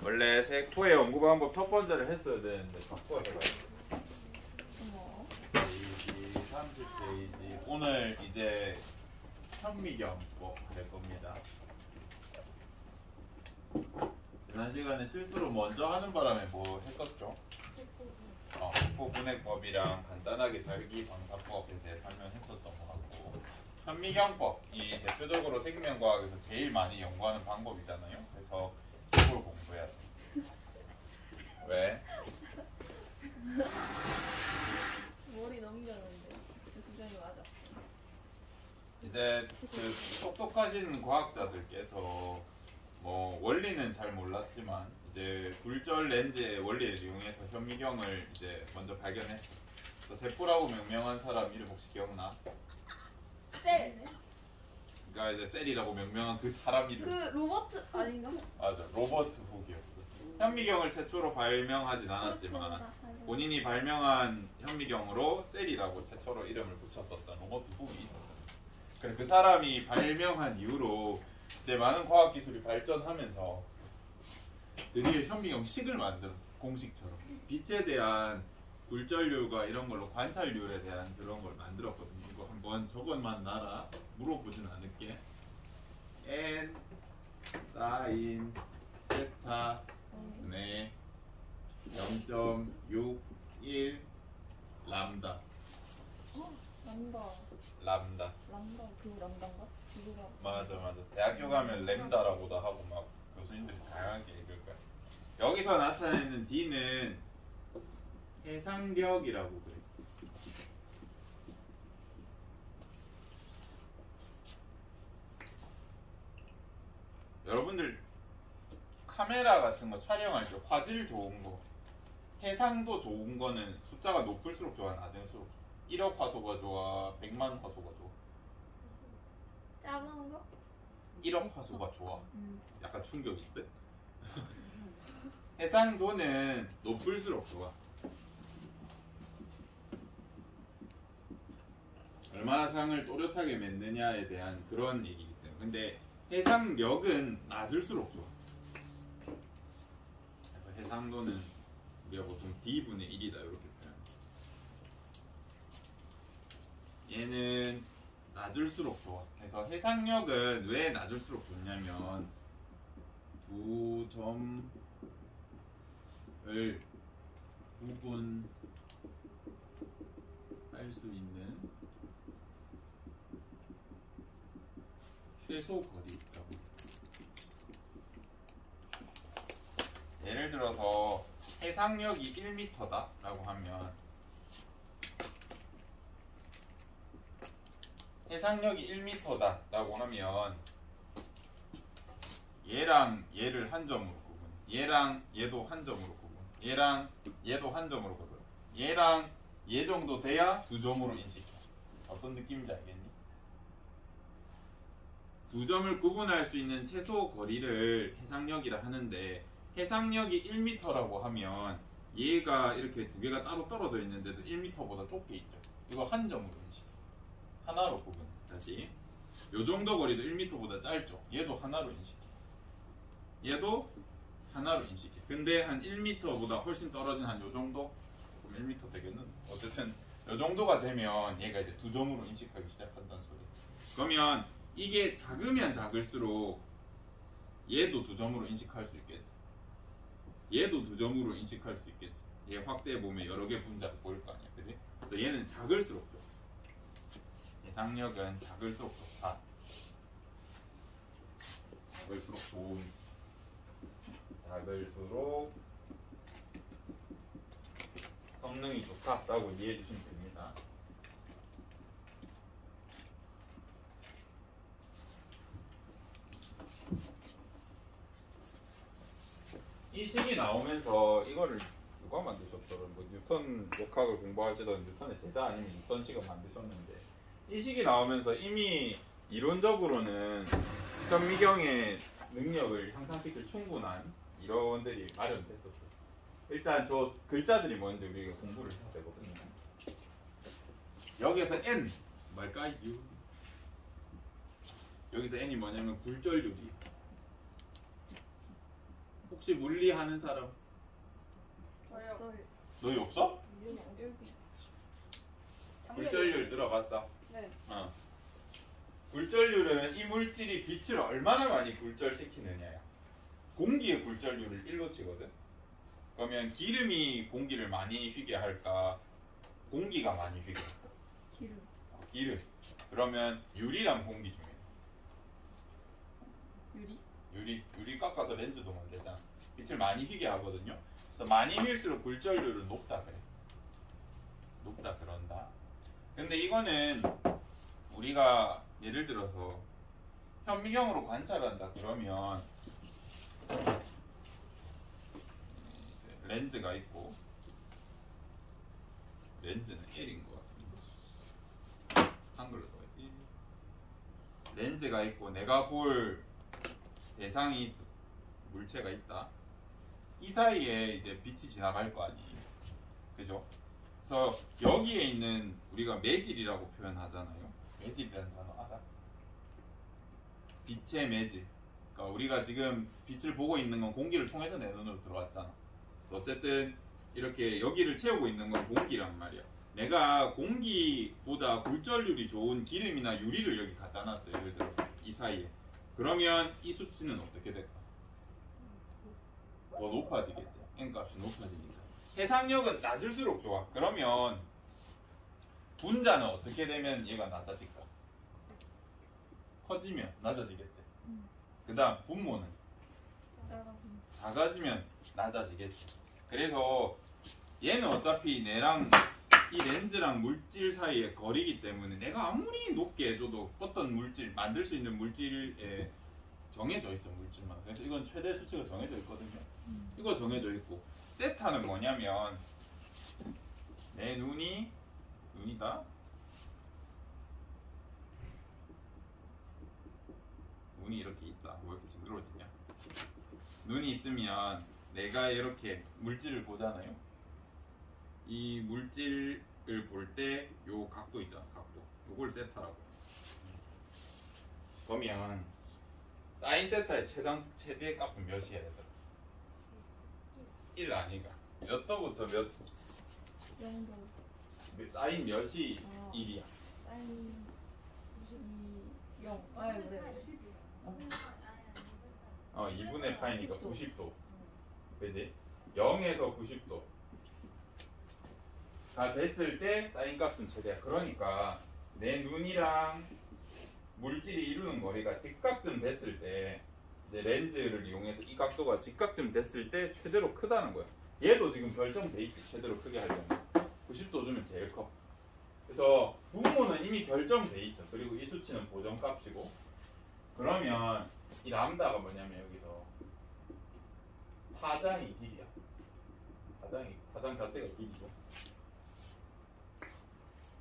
원래 세포의 연구 방법 첫 번째를 했어야 되는데 바꿔서 페이지 30페이지. 오늘 이제 현미경법 될 겁니다. 지난 시간에 실수로 먼저 하는 바람에 뭐 했었죠? 세포 분해법이랑 간단하게 절기방사법에 대해 설명했었던 것 같고, 현미경법이 대표적으로 생명과학에서 제일 많이 연구하는 방법이잖아요. 그래서 이걸 공부해야 돼. 왜? 머리 넘겼는데 굉장히 맞아. 이제 그 똑똑하신 과학자들께서 뭐 원리는 잘 몰랐지만 이제 굴절 렌즈의 원리를 이용해서 현미경을 이제 먼저 발견했어. 세포라고 명명한 사람 이름 혹시 기억나? 셀. 그러니까 이제 셀이라고 명명한 그 사람 이름. 그 로버트 아닌가? 맞아, 로버트 훅이었어. 현미경을 최초로 발명하진 않았지만 본인이 발명한 현미경으로 셀이라고 최초로 이름을 붙였었던 로버트 훅이 있었어요. 그래, 그 사람이 발명한 이후로 이제 많은 과학 기술이 발전하면서 드디어 현미경식을 만들었어. 공식처럼 빛에 대한 굴절률과 이런 걸로 관찰률에 대한 그런 걸 만들었거든요. 이거 한번 저것만 놔라. 물어보진 않을게. n 사인 세타 네 0.61 람다. 람다. 람다. 람다 그 람다인가? 지구가. 맞아. 대학교 가면 램다라고도 하고 막 교수님들이 다양하게 읽을 거야. 여기서 나타내는 D는 해상력이라고 그래. 여러분들 카메라 같은 거 촬영할 때 화질 좋은 거, 해상도 좋은 거는 숫자가 높을수록 좋아, 낮을수록 좋아? 1억 화소가 좋아, 100만 화소가 좋아? 작은 거? 1억 화소가 좋아? 약간 충격인데? 해상도는 높을수록 좋아. 얼마나 상을 또렷하게 맺느냐에 대한 그런 얘기이기 때문에. 근데 해상력은 낮을수록 좋아. 그래서 해상도는 우리가 보통 D분의 1이다 이렇게 표현. 얘는 낮을수록 좋아. 그래서 해상력은 왜 낮을수록 좋냐면 두 점을 구분할 수 있는 최소 거리라고. 예를 들어서 해상력이 1m다 라고 하면 해상력이 1m다 라고 하면 얘랑 얘를 한 점으로 구분, 얘랑 얘도 한 점으로 구분, 얘랑 얘도 한 점으로 구분, 얘랑 얘 정도 돼야 두 점으로 인식해. 어떤 느낌인지 알겠니? 두 점을 구분할 수 있는 최소 거리를 해상력이라 하는데, 해상력이 1m라고 하면 얘가 이렇게 두 개가 따로 떨어져 있는데도 1m보다 좁게 있죠. 이거 한 점으로 인식해. 하나로 구분. 다시 요 정도 거리도 1m보다 짧죠. 얘도 하나로 인식해. 얘도 하나로 인식해. 근데 한 1m보다 훨씬 떨어진 한 요 정도? 그럼 1m 되겠는? 어쨌든 요 정도가 되면 얘가 이제 두 점으로 인식하기 시작한다는 소리. 그러면 이게 작으면 작을수록 얘도 두 점으로 인식할 수 있겠죠. 얘도 두 점으로 인식할 수 있겠죠. 얘 확대해 보면 여러 개 분자가 보일 거 아니야, 그지? 그래서 얘는 작을수록 좋아. 해상력은 작을수록 좋다. 작을수록 좋은. 작을수록 성능이 좋다라고 이해해 주시면 됩니다. 이 식이 나오면서 이거를 누가 만드셨더라? 뭐 뉴턴 역학을 공부하시던 뉴턴의 제자 아니면 뉴턴식을 만드셨는데, 이 식이 나오면서 이미 이론적으로는 현미경의 능력을 향상시킬 충분한 이론들이 마련됐었어요. 일단 저 글자들이 뭔지 우리가 공부를 해야 되거든요. 여기에서 N 뭘까요? 여기서 n이 뭐냐면 굴절률이. 혹시 물리 하는 사람? 없어요. 너희 없어? 여기. 굴절률 들어봤어? 네. 굴절률은 이 물질이 빛을 얼마나 많이 굴절시키느냐야. 공기의 굴절률을 1로 치거든. 그러면 기름이 공기를 많이 휘게 할까? 공기가 많이 휘게 할까? 기름. 기름. 그러면 유리랑 공기 중에 유리. 유리 깎아서 렌즈도 만들잖아. 빛을 많이 휘게 하거든요. 그래서 많이 휘일수록 굴절률은 높다 그래. 높다 그런다. 근데 이거는 우리가 예를 들어서 현미경으로 관찰한다 그러면 렌즈가 있고, 렌즈는 L인 것 같은데 한글로 써야지. 렌즈가 있고 내가 볼 대상이 있어. 물체가 있다. 이 사이에 이제 빛이 지나갈 거 아니에요. 그죠? 그래서 여기에 있는 우리가 매질이라고 표현하잖아요. 매질이라는 단어 알아? 빛의 매질. 그러니까 우리가 지금 빛을 보고 있는 건 공기를 통해서 내 눈으로 들어왔잖아. 어쨌든 이렇게 여기를 채우고 있는 건 공기란 말이야. 내가 공기보다 굴절률이 좋은 기름이나 유리를 여기 갖다 놨어요. 예를 들어 이 사이에. 그러면 이 수치는 어떻게 될까? 더 높아지겠죠. N값이 높아지니까. 해상력은 낮을수록 좋아. 그러면 분자는 어떻게 되면 얘가 낮아질까? 커지면 낮아지겠지. 그 다음 분모는 작아지면 낮아지겠지. 그래서 얘는 어차피 내랑 이 렌즈랑 물질 사이의 거리이기 때문에 내가 아무리 높게 해줘도 어떤 물질, 만들 수 있는 물질에 정해져 있어. 물질만. 그래서 이건 최대 수치가 정해져 있거든요. 이거 정해져 있고, 세타는 뭐냐면 내 눈이다. 눈이 이렇게 있다. 왜 이렇게 징그러워지냐? 눈이 있으면 내가 이렇게 물질을 보잖아요. 이 물질을 볼 때 요 각도 있잖아. 각도. 요걸 세타라고. 그러면 사인 세타의 최대 값은 몇이야 얘들아? 1 아니가. 몇 도부터 몇? 0도. 사인 몇이 1이야? 사인 0. 아, 그래. 2분의 파이니까 90도. 그지? 0에서 90도 가 됐을 때 사인 값은 최대야. 그러니까 내 눈이랑 물질이 이루는 거리가 직각쯤 됐을 때, 이제 렌즈를 이용해서 이 각도가 직각쯤 됐을 때 최대로 크다는 거야. 얘도 지금 결정돼 있지. 최대로 크게 하려면 90도 주면 제일 커. 그래서 분모는 이미 결정돼 있어. 그리고 이 수치는 보정값이고, 그러면 이 람다가 뭐냐면 여기서 파장이 길이야. 파장 자체가 길이죠.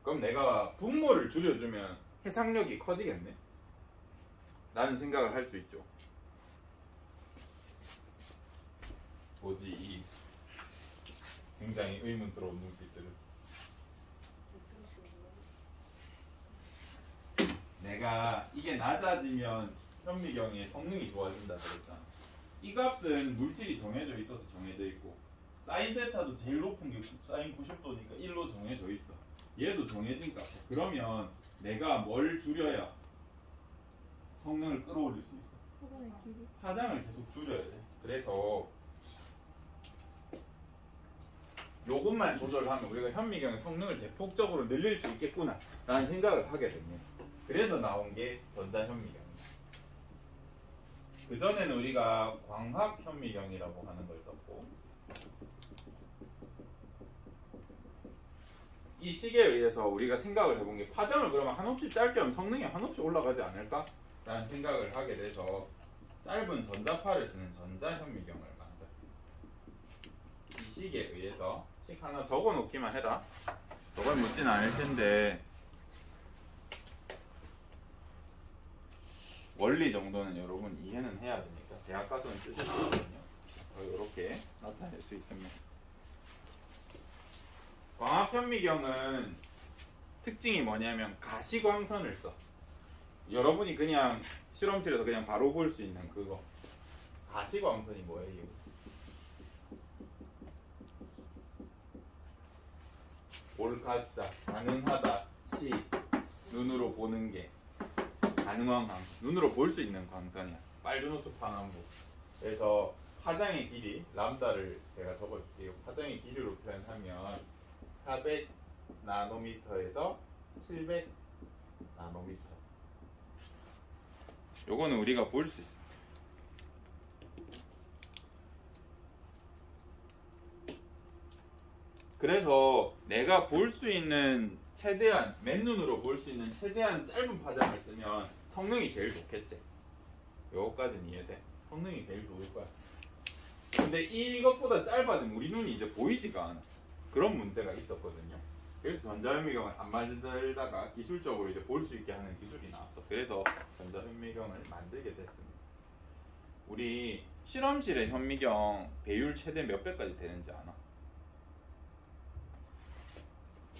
그럼 내가 분모를 줄여주면 해상력이 커지겠네? 라는 생각을 할 수 있죠. 뭐지 이 굉장히 의문스러운 눈빛들은. 내가 이게 낮아지면 현미경의 성능이 좋아진다 그랬잖아. 이 값은 물질이 정해져 있어서 정해져 있고, 사인 세타도 제일 높은 게 사인 90도니까 1로 정해져 있어. 얘도 정해진 값이야. 그러면 내가 뭘 줄여야 성능을 끌어올릴 수 있어? 파장의 길이. 파장을 계속 줄여야 돼. 그래서 요것만 조절하면 우리가 현미경의 성능을 대폭적으로 늘릴 수 있겠구나 라는 생각을 하게 됩니다. 그래서 나온 게 전자현미경입니다. 그전에는 우리가 광학현미경이라고 하는 걸 썼고, 이 식에 의해서 우리가 생각을 해본 게 파장을 그러면 한없이 짧게 하면 성능이 한없이 올라가지 않을까? 라는 생각을 하게 돼서 짧은 전자파를 쓰는 전자현미경을 만들어. 이 식에 의해서 식 하나 적어 놓기만 해라. 저걸 묻진 않을 텐데 원리 정도는 여러분 이해는 해야 되니까 대학 가서는 쓰실 수 있거든요. 이렇게 나타낼 수 있습니다. 광학현미경은 특징이 뭐냐면 가시광선을 써. 여러분이 그냥 실험실에서 그냥 바로 볼 수 있는 그거. 가시광선이 뭐예요? 볼가짜 가능하다 시 눈으로 보는 게 가능한 광선, 눈으로 볼 수 있는 광선이야. 빨주노초 반환부. 그래서 파장의 길이 람다를 제가 적어줄게요. 파장의 길이로 표현하면 400 나노미터에서 700 나노미터. 요거는 우리가 볼 수 있어. 그래서 내가 볼 수 있는 최대한 맨눈으로 볼 수 있는 최대한 짧은 파장을 쓰면 성능이 제일 좋겠지. 요거까지는 이해돼. 성능이 제일 좋을 거야. 근데 이것보다 짧아지면 우리 눈이 이제 보이지가 않아. 그런 문제가 있었거든요. 그래서 전자현미경을 안 만들다가 기술적으로 이제 볼 수 있게 하는 기술이 나왔어. 그래서 전자현미경을 만들게 됐습니다. 우리 실험실의 현미경 배율 최대 몇 배까지 되는지 아나?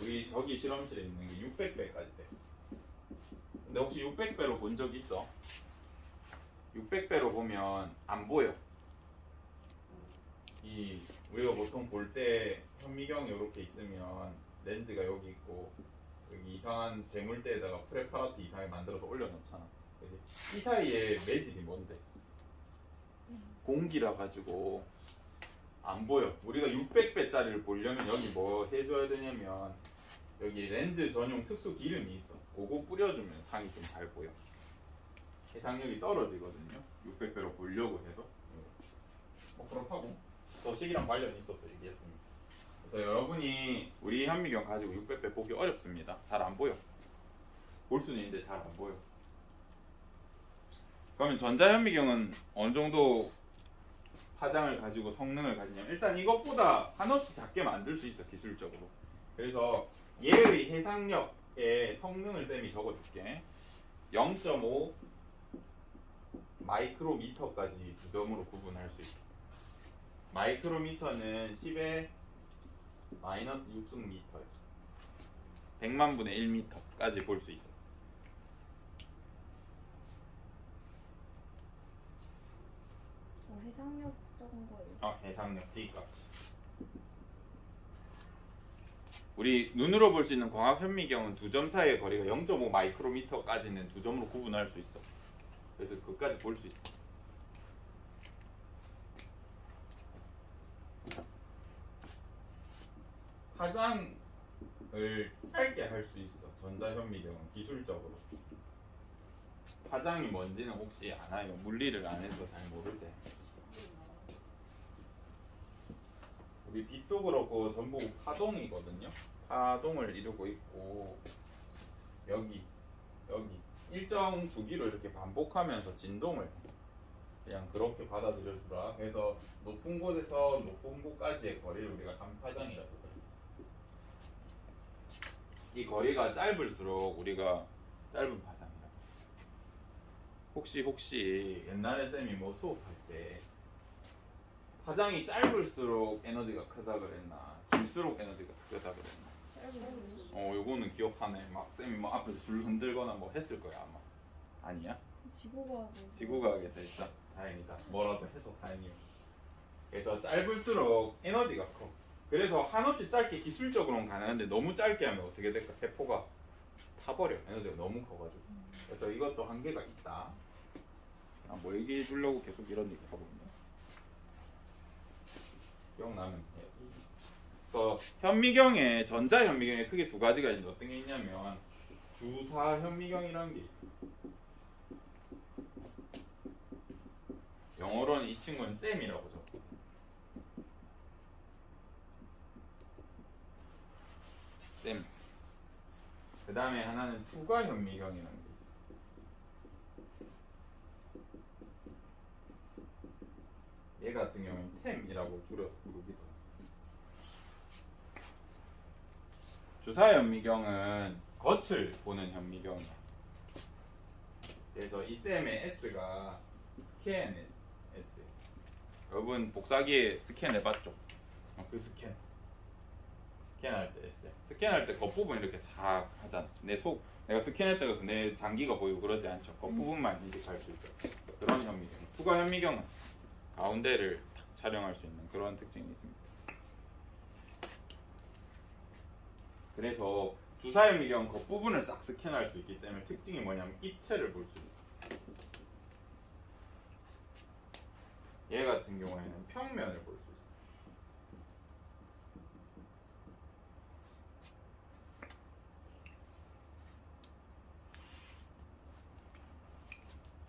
우리 저기 실험실에 있는 게 600배까지 돼. 근데 혹시 600배로 본 적 있어? 600배로 보면 안 보여. 이 우리가 보통 볼 때 현미경이 이렇게 있으면 렌즈가 여기 있고 여기 이상한 재물대에다가 프레파라트 이상하게 만들어서 올려놓잖아. 그치? 이 사이에 매질이 뭔데? 공기라 가지고 안 보여. 우리가 600배짜리를 보려면 여기 뭐 해줘야 되냐면 여기 렌즈 전용 특수 기름이 있어. 그거 뿌려주면 상이 좀 잘 보여. 해상력이 떨어지거든요. 600배로 보려고 해도. 뭐 그렇다고 도식이랑 관련이 있어서 얘기했습니다. 그래서 여러분이 우리 현미경 가지고 600배 보기 어렵습니다. 잘 안 보여. 볼 수는 있는데 잘 안 보여. 그러면 전자현미경은 어느 정도 파장을 가지고 성능을 가지냐면 일단 이것보다 한없이 작게 만들 수 있어, 기술적으로. 그래서 얘의 해상력의 성능을 쌤이 적어줄게. 0.5 마이크로미터까지 두 점으로 구분할 수 있게. 마이크로미터는 10의 마이너스 6승미터야. 100만 분의 1미터까지 볼 수 있어. 해상력 적은 거예요. 해상력 D값이. 우리 눈으로 볼 수 있는 광학 현미경은 두 점 사이의 거리가 0.5 마이크로미터까지는 두 점으로 구분할 수 있어. 그래서 그까지 볼 수 있어. 파장을 짧게 할 수 있어. 전자현미경은 기술적으로. 파장이 뭔지는 혹시 아나요? 물리를 안 해서 잘 모르지. 우리 빛도 그렇고 전부 파동이거든요. 파동을 이루고 있고 여기 일정 주기로 이렇게 반복하면서 진동을 그냥 그렇게 받아들여 주라. 그래서 높은 곳에서 높은 곳까지의 거리를 우리가 간파장이라고 그래요. 이 거리가 짧을수록 우리가 짧은 파장이라고. 혹시 옛날에 쌤이 뭐 수업할 때 파장이 짧을수록 에너지가 크다 그랬나? 길수록 에너지가 크다 그랬나? 요거는 기억하네. 막 쌤이 막 앞에서 줄 흔들거나 뭐 했을 거야 아마. 아니야? 지구과학에 돼 있어. 다행이다. 뭐라도 해서 다행이야. 그래서 짧을수록 에너지가 커. 그래서 한없이 짧게 기술적으로는 가능한데 너무 짧게 하면 어떻게 될까? 세포가 타버려. 에너지가 너무 커가지고. 그래서 이것도 한계가 있다. 뭐 얘기해 주려고 계속 이런 얘기 하고 있네. 기억나면 해야지. 그래서 현미경에 전자현미경에 크게 두 가지가 있는데 어떤 게 있냐면 주사현미경이라는 게 있어. 영어로는 이 친구는 쌤이라고 적어. 쌤. 그 다음에 하나는 투과현미경이라는 게 있어. 얘 같은 경우는 템이라고 줄여서 부르기도 해. 주사현미경은 겉을 보는 현미경이야. 그래서 이 쌤의 S가 스캔의 S. 여러분 복사기에 스캔 해봤죠? 그 스캔. 스캔할 때 했어요. 스캔할 때 겉부분 이렇게 싹 하잖아. 내가 스캔했다고 해서 내 장기가 보이고 그러지 않죠. 겉부분만 인식할 수 있죠. 그런 현미경. 투과 현미경은 가운데를 탁 촬영할 수 있는 그런 특징이 있습니다. 그래서 주사 현미경 겉부분을 싹 스캔할 수 있기 때문에 특징이 뭐냐면 입체를 볼 수 있어요. 얘 같은 경우에는 평면을 볼 수 있어요.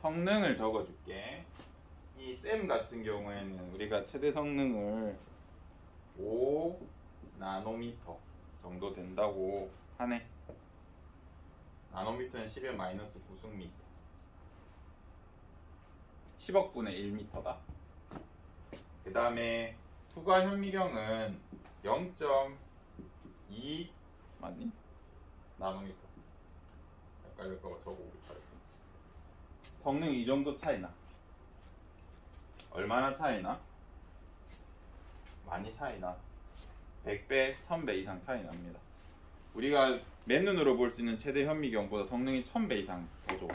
성능을 적어줄게. 이 셈 같은 경우에는 우리가 최대 성능을 5 나노미터 정도 된다고 하네. 나노미터는 10의 마이너스 9승미터. 10억분의 1미터다. 그 다음에 투과 현미경은 0.2 맞니? 나노미터. 헷갈릴까봐 적어보기 잘했어. 성능이 이 정도 차이나. 얼마나 차이나? 많이 차이나. 100배, 1000배 이상 차이 납니다. 우리가 맨눈으로 볼 수 있는 최대 현미경보다 성능이 1000배 이상 더 좋아.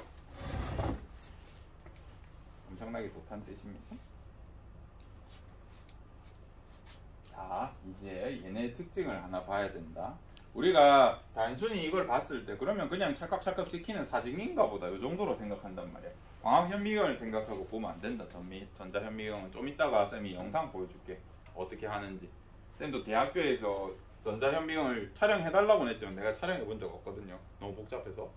엄청나게 좋다는 뜻입니다. 자, 이제 얘네의 특징을 하나 봐야 된다. 우리가 단순히 이걸 봤을 때 그러면 그냥 찰칵찰칵 찍히는 사진인가 보다 이 정도로 생각한단 말이야. 광학 현미경을 생각하고 보면 안 된다. 전자 현미경은 좀 이따가 쌤이 영상 보여줄게. 어떻게 하는지. 쌤도 대학교에서 전자 현미경을 촬영해달라고 했지만 내가 촬영해 본 적 없거든요. 너무 복잡해서.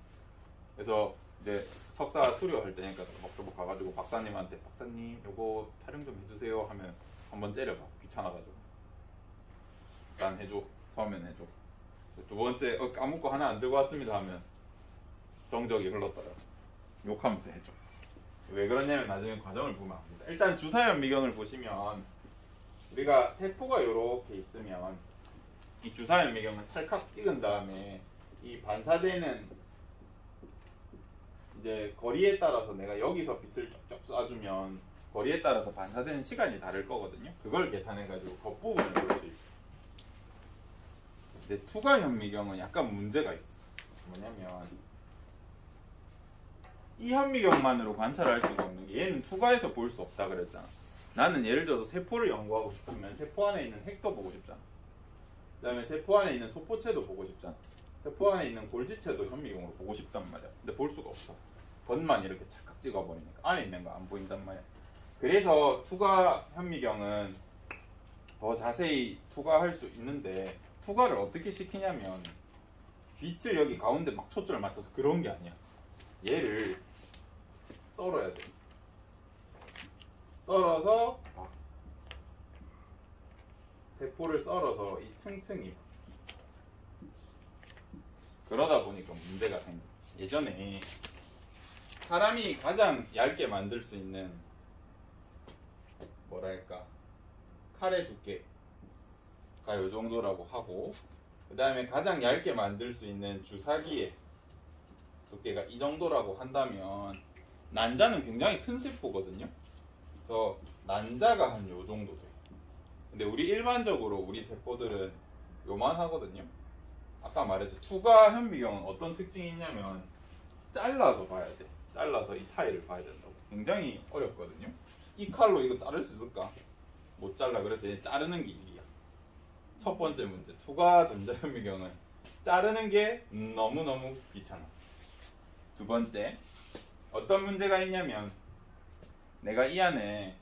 그래서 이제 석사 수료할 때니까 막 가가지고 박사님한테 박사님 요거 촬영 좀 해주세요 하면 한번 째려봐. 귀찮아가지고. 난 해줘. 처음엔 해줘. 두 번째 까먹고 하나 안 들고 왔습니다 하면 정적이 흘렀더라. 욕하면서 해줘. 왜 그러냐면 나중에 과정을 보면 압니다. 일단 주사 현미경을 보시면 우리가 세포가 이렇게 있으면 이 주사 현미경은 찰칵 찍은 다음에 이 반사되는 이제 거리에 따라서 내가 여기서 빛을 쭉쭉 쏴주면 거리에 따라서 반사되는 시간이 다를 거거든요. 그걸 계산해가지고 겉부분을 볼 수 있어. 근데 투과 현미경은 약간 문제가 있어. 뭐냐면 이 현미경만으로 관찰할 수가 없는 게 얘는 투과해서 볼 수 없다 그랬잖아. 나는 예를 들어서 세포를 연구하고 싶으면 세포 안에 있는 핵도 보고 싶잖아. 그 다음에 세포 안에 있는 소포체도 보고 싶잖아. 세포 안에 있는 골지체도 현미경으로 보고 싶단 말이야. 근데 볼 수가 없어. 겉만 이렇게 착각 찍어버리니까 안에 있는 거 안 보인단 말이야. 그래서 투과 현미경은 더 자세히 투과할 수 있는데 투과를 어떻게 시키냐면 빛을 여기 가운데 막 초점을 맞춰서 그런 게 아니야. 얘를 썰어야 돼. 썰어서 세포를 썰어서 이 층층이 그러다 보니까 문제가 생겨. 예전에 사람이 가장 얇게 만들 수 있는 뭐랄까 칼의 두께가 이 정도라고 하고 그 다음에 가장 얇게 만들 수 있는 주사기의 두께가 이 정도라고 한다면 난자는 굉장히 큰 세포거든요. 그래서 난자가 한 요 정도 돼요. 근데 우리 일반적으로 우리 세포들은 요만하거든요. 아까 말했죠. 투과 현미경은 어떤 특징이 있냐면 잘라서 봐야 돼. 잘라서 이 사이를 봐야 된다고. 굉장히 어렵거든요. 이 칼로 이거 자를 수 있을까? 못 잘라. 그래서 얘 자르는 게 일이야. 첫 번째 문제. 투과 전자현미경은 자르는 게 너무너무 귀찮아. 두 번째. 어떤 문제가 있냐면 내가 이 안에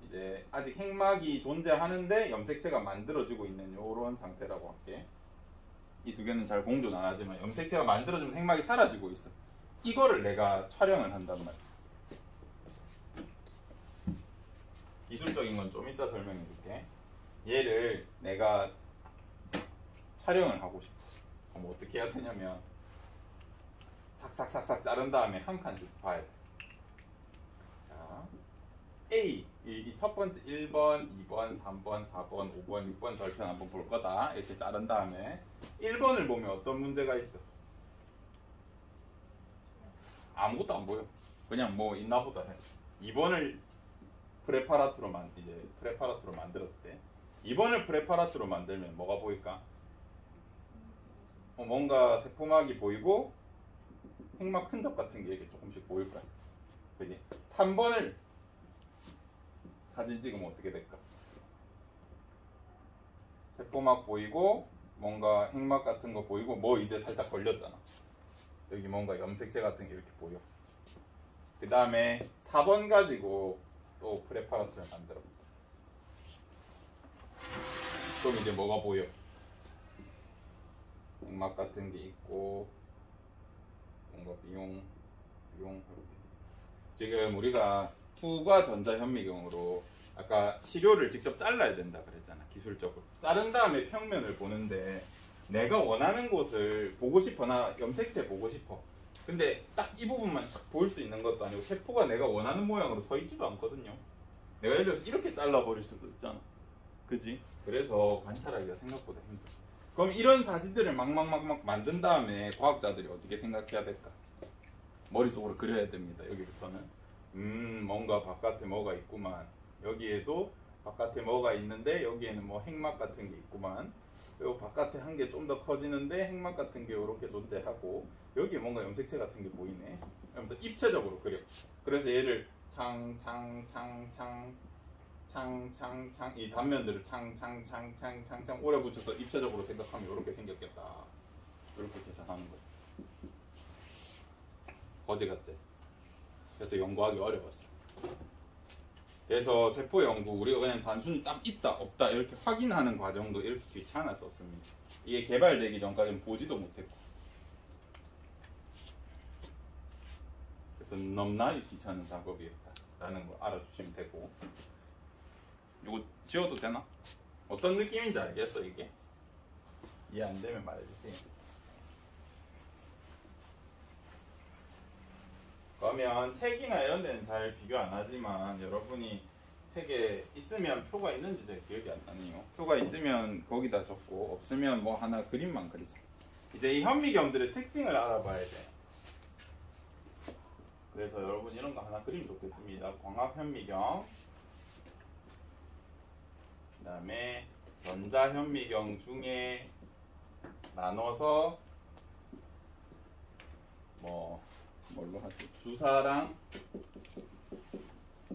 이제 아직 핵막이 존재하는데 염색체가 만들어지고 있는 이런 상태라고 할게. 이 두 개는 잘 공존 안 하지만 염색체가 만들어지면 핵막이 사라지고 있어. 이거를 내가 촬영을 한단 말이야. 기술적인 건 좀 이따 설명해 줄게. 얘를 내가 촬영을 하고 싶어. 그럼 어떻게 해야 되냐면 삭삭삭삭 자른 다음에 한 칸씩 봐야 돼. 자, A 이 첫 번째 1번, 2번, 3번, 4번, 5번, 6번 절편 한번 볼 거다. 이렇게 자른 다음에 1번을 보면 어떤 문제가 있어? 아무것도 안 보여. 그냥 뭐 있나 보다 해. 2번을 프레파라트로 만들었을 때 2번을 프레파라트로 만들면 뭐가 보일까? 뭔가 세포막이 보이고 핵막 흔적 같은 게 이렇게 조금씩 보일 거야. 그지? 3번을 사진 찍으면 어떻게 될까? 세포막 보이고 뭔가 핵막 같은 거 보이고 뭐 이제 살짝 걸렸잖아. 여기 뭔가 염색체 같은 게 이렇게 보여. 그 다음에 4번 가지고 또 프레파라트를 만들어. 그럼 이제 뭐가 보여? 맥막 같은 게 있고 뭔가 비용 이렇게. 지금 우리가 투과 전자현미경으로 아까 시료를 직접 잘라야 된다 그랬잖아. 기술적으로 자른 다음에 평면을 보는데 내가 원하는 곳을 보고 싶어. 나 염색체 보고 싶어. 근데 딱 이 부분만 착 보일 수 있는 것도 아니고 세포가 내가 원하는 모양으로 서 있지도 않거든요. 내가 예를 들어서 이렇게 잘라버릴 수도 있잖아. 그지? 그래서 관찰하기가 생각보다 힘들어. 그럼 이런 사진들을 막 만든 다음에 과학자들이 어떻게 생각해야 될까? 머릿속으로 그려야 됩니다. 여기부터는 뭔가 바깥에 뭐가 있구만. 여기에도 바깥에 뭐가 있는데 여기에는 뭐 핵막 같은 게 있구만. 요 바깥에 한 개 좀 더 커지는데 핵막 같은 게 이렇게 존재하고 여기에 뭔가 염색체 같은 게 보이네. 그러면서 입체적으로 그려. 그래서 얘를 창 이 단면들을 창 오래 붙여서 입체적으로 생각하면 이렇게 생겼겠다. 이렇게 계산하는 거야. 거지 같지? 그래서 연구하기 어려웠어. 그래서 세포 연구 우리가 그냥 단순히 딱 있다 없다 이렇게 확인하는 과정도 이렇게 귀찮았었습니다. 이게 개발되기 전까지는 보지도 못했고. 그래서 넘나 귀찮은 작업이었다라는 거 알아주시면 되고. 이거 지워도 되나? 어떤 느낌인지 알겠어 이게? 이해 안 되면 말해주세요. 그러면 책이나 이런 데는 잘 비교 안 하지만 여러분이 책에 있으면 표가 있는지 잘 기억이 안 나네요. 표가 있으면 거기다 적고 없으면 뭐 하나 그림만 그리자. 이제 이 현미경들의 특징을 알아봐야 돼. 그래서 여러분 이런 거 하나 그리면 좋겠습니다. 광학 현미경, 그 다음에 전자 현미경 중에 나눠서 뭘로 하지? 주사랑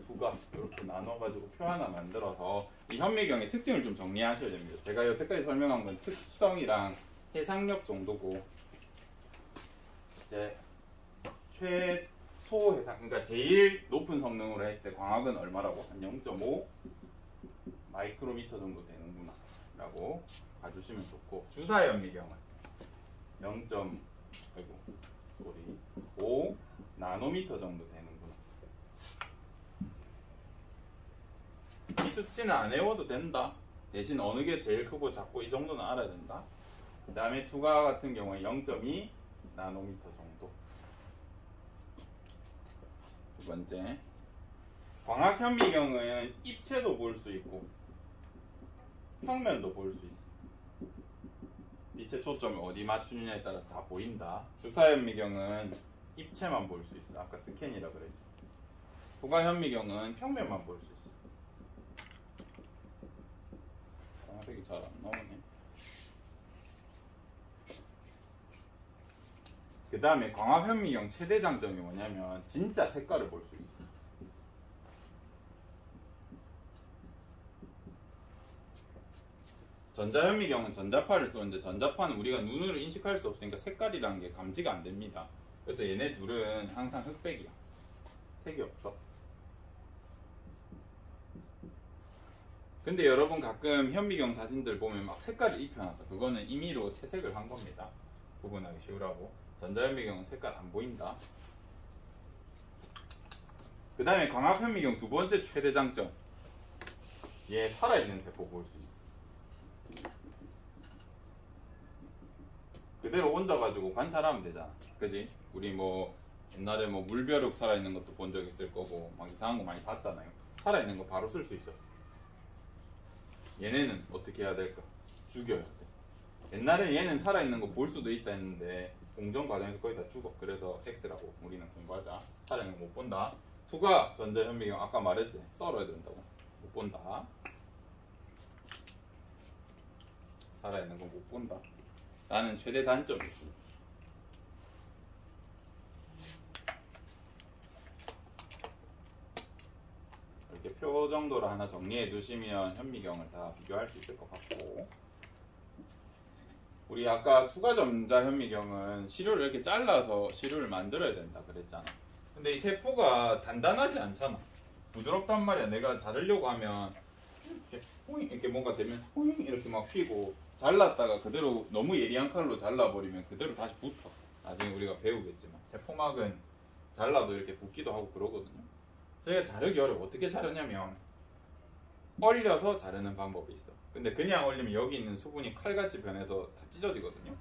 두각 이렇게 나눠가지고 표 하나 만들어서 이 현미경의 특징을 좀 정리하셔야 됩니다. 제가 여태까지 설명한 건 특성이랑 해상력 정도고 이제 최소 해상, 그러니까 제일 높은 성능으로 했을 때 광학은 얼마라고? 한 0.5 마이크로미터 정도 되는구나 라고 봐주시면 좋고 주사 현미경은 0.5 나노미터 정도 되는구나. 이 수치는 안 외워도 된다. 대신 어느 게 제일 크고 작고 이 정도는 알아야 된다. 그 다음에 투과 같은 경우에 0.2 나노미터 정도. 두 번째, 광학 현미경은 입체도 볼 수 있고 평면도 볼 수 있어. 빛의 초점을 어디 맞추느냐에 따라서 다 보인다. 주사 현미경은 입체만 볼 수 있어. 아까 스캔이라 그랬지. 투과 현미경은 평면만 볼 수 있어. 광학색이 잘 안 나오네. 그 다음에 광학 현미경 최대 장점이 뭐냐면 진짜 색깔을 볼 수 있어. 전자현미경은 전자파를 쏘는데 전자파는 우리가 눈으로 인식할 수 없으니까 색깔이라는 게 감지가 안 됩니다. 그래서 얘네 둘은 항상 흑백이야. 색이 없어. 근데 여러분 가끔 현미경 사진들 보면 막 색깔을 입혀놔서 그거는 임의로 채색을 한 겁니다. 구분하기 쉬우라고. 전자현미경은 색깔 안 보인다. 그 다음에 광학현미경 두 번째 최대 장점, 얘 살아있는 세포 볼 수 있어. 그대로 얹어가지고 관찰하면 되잖아. 그지? 우리 뭐 옛날에 뭐 물벼룩 살아있는 것도 본 적 있을 거고 막 이상한 거 많이 봤잖아요. 살아있는 거 바로 쓸 수 있어. 얘네는 어떻게 해야 될까? 죽여야 돼. 옛날에 얘는 살아있는 거 볼 수도 있다 했는데 공정 과정에서 거의 다 죽어. 그래서 X라고 우리는 공부하자. 살아있는 거 못 본다. 투과 전자현미경 아까 말했지? 썰어야 된다고. 못 본다. 살아있는 거 못 본다. 라는 최대 단점이 있습니다. 이렇게 표 정도로 하나 정리해 두시면 현미경을 다 비교할 수 있을 것 같고, 우리 아까 투과점자 현미경은 시료를 이렇게 잘라서 시료를 만들어야 된다 그랬잖아. 근데 이 세포가 단단하지 않잖아. 부드럽단 말이야. 내가 자르려고 하면 이렇게 호잉 이렇게 뭔가 되면 호잉 이렇게 막 휘고, 잘랐다가 그대로 너무 예리한 칼로 잘라버리면 그대로 다시 붙어. 나중에 우리가 배우겠지만 세포막은 잘라도 이렇게 붙기도 하고 그러거든요. 저희가 자르기 어려워. 어떻게 자르냐면 얼려서 자르는 방법이 있어. 근데 그냥 얼리면 여기 있는 수분이 칼같이 변해서 다 찢어지거든요.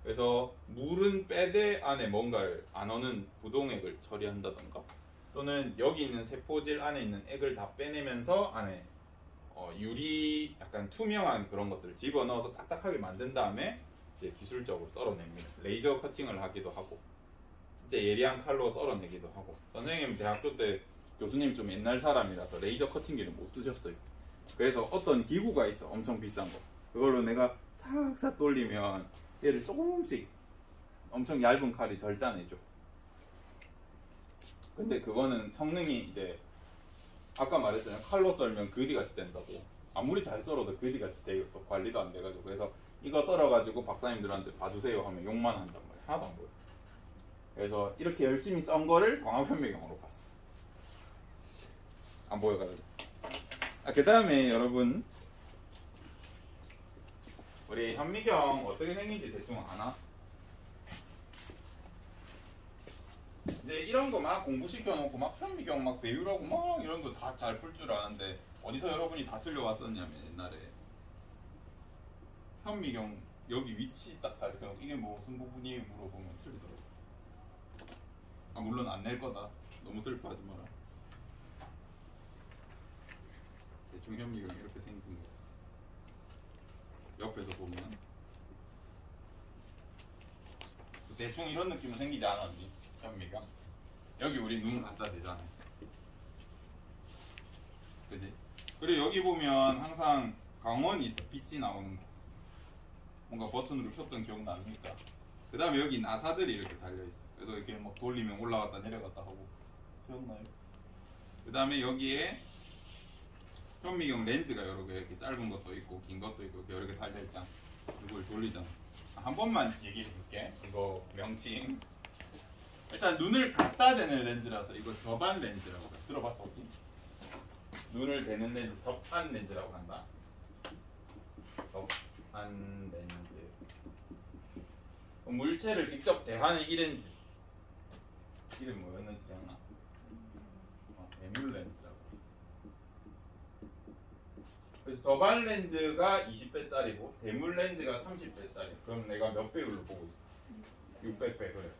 그래서 물은 빼되 안에 뭔가를 안 어는 부동액을 처리한다던가, 또는 여기 있는 세포질 안에 있는 액을 다 빼내면서 안에 유리 약간 투명한 그런 것들을 집어넣어서 딱딱하게 만든 다음에 이제 기술적으로 썰어냅니다. 레이저 커팅을 하기도 하고 진짜 예리한 칼로 썰어내기도 하고. 선생님 대학교 때 교수님 좀 옛날 사람이라서 레이저 커팅기를 못 쓰셨어요. 그래서 어떤 기구가 있어, 엄청 비싼 거. 그걸로 내가 싹싹 돌리면 얘를 조금씩 엄청 얇은 칼이 절단해줘. 근데 그거는 성능이 이제 아까 말했잖아요. 칼로 썰면 그지같이 된다고. 아무리 잘 썰어도 그지같이 되고 또 관리도 안 돼가지고. 그래서 이거 썰어가지고 박사님들한테 봐주세요 하면 욕만 한단 말이야. 하나도 안 보여. 그래서 이렇게 열심히 썬 거를 광합현미경으로 봤어. 안 보여가지고. 그 다음에 여러분, 우리 현미경 어떻게 생긴지 대충 아나? 이제 이런 거 막 공부시켜놓고 막 현미경 막 배우라고 막 이런 거 다 잘 풀 줄 아는데, 어디서 여러분이 다 틀려왔었냐면 옛날에 현미경 여기 위치 딱 이렇게 이게 무슨 부분이 물어보면 틀리더라고. 물론 안 낼 거다. 너무 슬퍼하지 마라. 대충 현미경이 이렇게 생긴 거. 옆에서 보면 대충 이런 느낌은 생기지 않았니? 현미경. 여기 우리 눈 갖다 대잖아. 그지? 그리고 여기 보면 항상 광원이 있어. 빛이 나오는 거. 뭔가 버튼으로 켰던 기억 나니까. 그 다음에 여기 나사들이 이렇게 달려있어. 그래서 이렇게 막 돌리면 올라갔다 내려갔다 하고. 기억나요? 그 다음에 여기에 현미경 렌즈가 여러 개, 이렇게 짧은 것도 있고 긴 것도 있고 이렇게 여러 개 달려있잖아. 이걸 돌리잖아. 한 번만 얘기해 줄게. 이거 명칭. 일단 눈을 갖다 대는 렌즈라서 이거 접안 렌즈라고 해. 들어봤어 혹시? 눈을 대는 렌즈 접안 렌즈라고 한다. 접안 렌즈. 물체를 직접 대하는 이 렌즈. 이름 뭐였는지 기억나? 대물 렌즈라고. 그래서 접안 렌즈가 20배짜리고 대물 렌즈가 30배짜리. 그럼 내가 몇 배율로 보고 있어? 600배. 그래.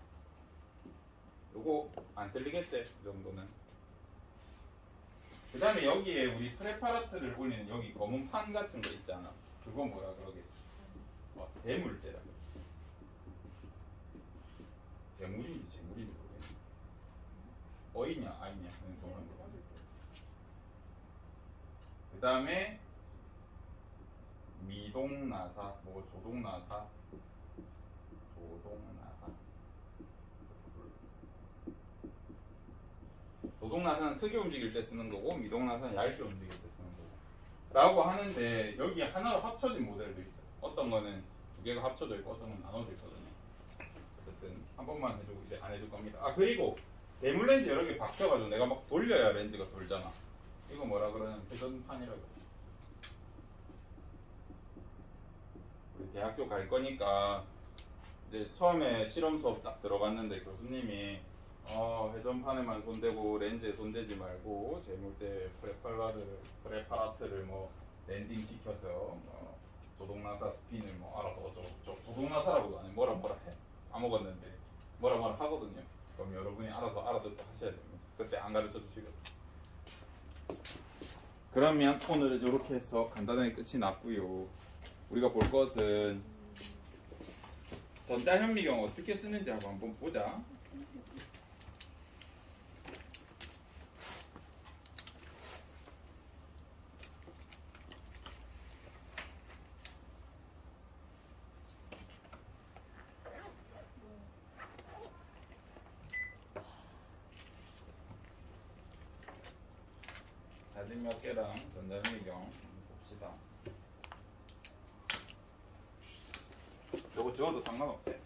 요거 안 틀리겠지? 이 정도는. 그 다음에 여기에 우리 프레파라트를 올리는 여기 검은 판 같은 거 있잖아. 그거 뭐라 그러겠지? 재물대라고. 재물인지 모르겠네. 어이냐 아이냐 하는 그런 거. 그 다음에 미동나사, 뭐 조동나사. 조동나사는 크게 움직일 때 쓰는 거고, 미동나사는 얇게 움직일 때 쓰는 거고 라고 하는데, 여기 하나로 합쳐진 모델도 있어요. 어떤 거는 두 개가 합쳐져 있고 어떤 건 나눠져 있거든요. 어쨌든 한 번만 해주고 이제 안 해줄 겁니다. 그리고 대물 렌즈 여러 개 박혀가지고 내가 막 돌려야 렌즈가 돌잖아. 이거 뭐라 그러냐면 회전판이라고. 우리 대학교 갈 거니까 이제 처음에 실험 수업 딱 들어갔는데 교수님이 회전판에만 손대고 렌즈에 손대지 말고 재물대 프레파라트를 뭐 랜딩 시켜서 조동나사 스핀을 뭐 알아서 어쩌고 조동나사라고도 안 해. 뭐라 해. 까먹었는데 뭐라 하거든요. 그럼 여러분이 알아서 알아듣고 하셔야 됩니다. 그때 안 가르쳐 주시거든요. 그러면 오늘은 이렇게 해서 간단하게 끝이 났고요. 우리가 볼 것은 전자현미경 어떻게 쓰는지 한번 보자. 사진 몇 개랑 전자현미경 봅시다. 요거 지워도 상관없대.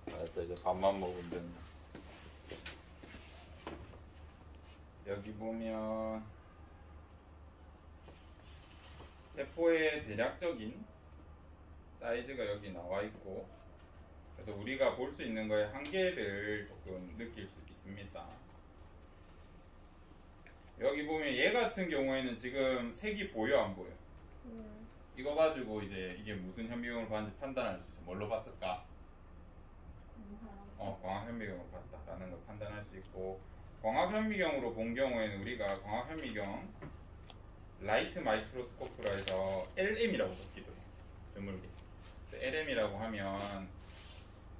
알았다, 이제 밥만 먹으면 된다. 여기 보면 세포의 대략적인 사이즈가 여기 나와 있고, 그래서 우리가 볼 수 있는 거의 한계를 조금 느낄 수 있습니다. 여기 보면 얘 같은 경우에는 지금 색이 보여 안 보여? 이거 가지고 이제 이게 무슨 현미경을 봤는지 판단할 수 있어. 뭘로 봤을까? 광학현미경으로 봤다라는 걸 판단할 수 있고, 광학현미경으로 본 경우에는 우리가 광학현미경 라이트 마이크로스코프라 해서 LM이라고 적기도 해요. 드물게. LM이라고 하면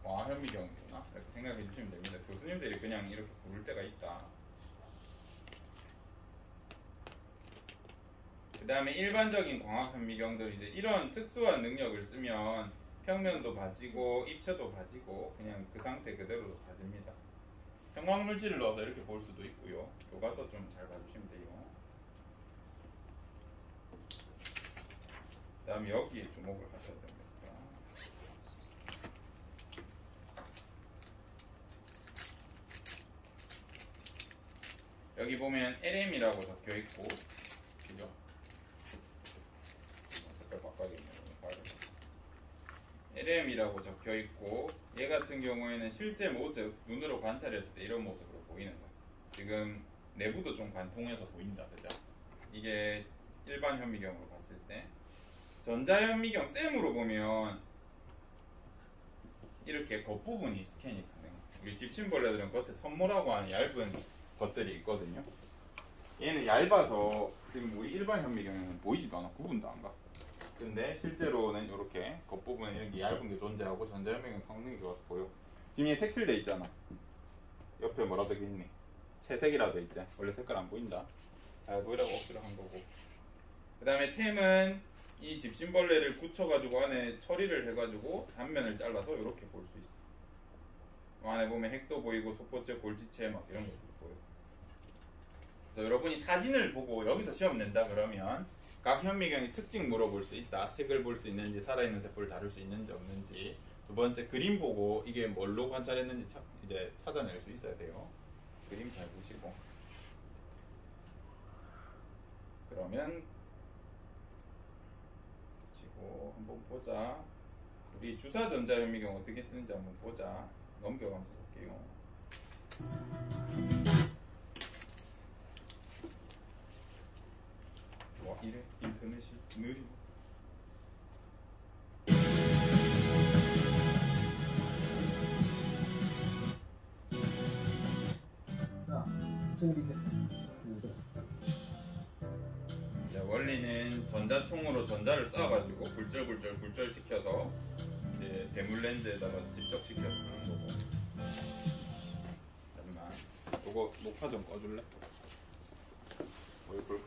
광학현미경이구나 이렇게 생각해 주시면 됩니다. 교수님들이 그냥 이렇게 부를 때가 있다. 그 다음에 일반적인 광학현미경들 이제 이런 특수한 능력을 쓰면 평면도 봐지고 입체도 봐지고 그냥 그 상태 그대로도 봐집니다. 형광물질을 넣어서 이렇게 볼 수도 있고요. 교과서 좀 잘 봐주시면 돼요. 그 다음에 여기에 주목을 하셔야 됩니다. 여기 보면 LM이라고 적혀 있고, 그죠? 색깔 바꿔야겠네요. LM이라고 적혀 있고, 얘 같은 경우에는 실제 모습, 눈으로 관찰했을 때 이런 모습으로 보이는 거예요. 지금 내부도 좀 관통해서 보인다, 그죠? 이게 일반 현미경으로 봤을 때. 전자현미경 쌤으로 보면 이렇게 겉부분이 스캔이 가능해요. 우리 집신벌레들은 겉에 선모라고 하는 얇은 것들이 있거든요. 얘는 얇아서 지금 우리 일반 현미경에는 보이지도 않아. 구분도 안 가. 근데 실제로는 이렇게 겉부분에 이렇게 얇은 게 존재하고 전자현미경 성능이 좋아서 보여. 지금 얘 색칠돼 있잖아. 옆에 뭐라 돼 있니? 채색이라 돼 있지. 원래 색깔 안 보인다. 잘 보이라고 억지로 한 거고. 그 다음에 템은 이 집신벌레를 굳혀가지고 안에 처리를 해가지고 단면을 잘라서 이렇게 볼 수 있어. 안에 보면 핵도 보이고 소포체, 골지체 막 이런 것도 보여. 그래서 여러분이 사진을 보고 여기서 시험 낸다 그러면 각 현미경의 특징 물어볼 수 있다. 색을 볼 수 있는지, 살아있는 세포를 다룰 수 있는지 없는지. 두 번째 그림 보고 이게 뭘로 관찰했는지 이제 찾아낼 수 있어야 돼요. 그림 잘 보시고. 그러면 치고 한번 보자. 우리 주사 전자현미경 어떻게 쓰는지 한번 보자. 넘겨가면서 볼게요. 와, 이래 인터넷이 느리고. 자, 원리는 전자총으로 전자를 쏴가지고 굴절굴절 시켜서 이제 대물 렌즈에다가 집적시켜서 하는 거고. 잠깐만, 이거 녹화 좀 꺼줄래? 왜 그럴 거?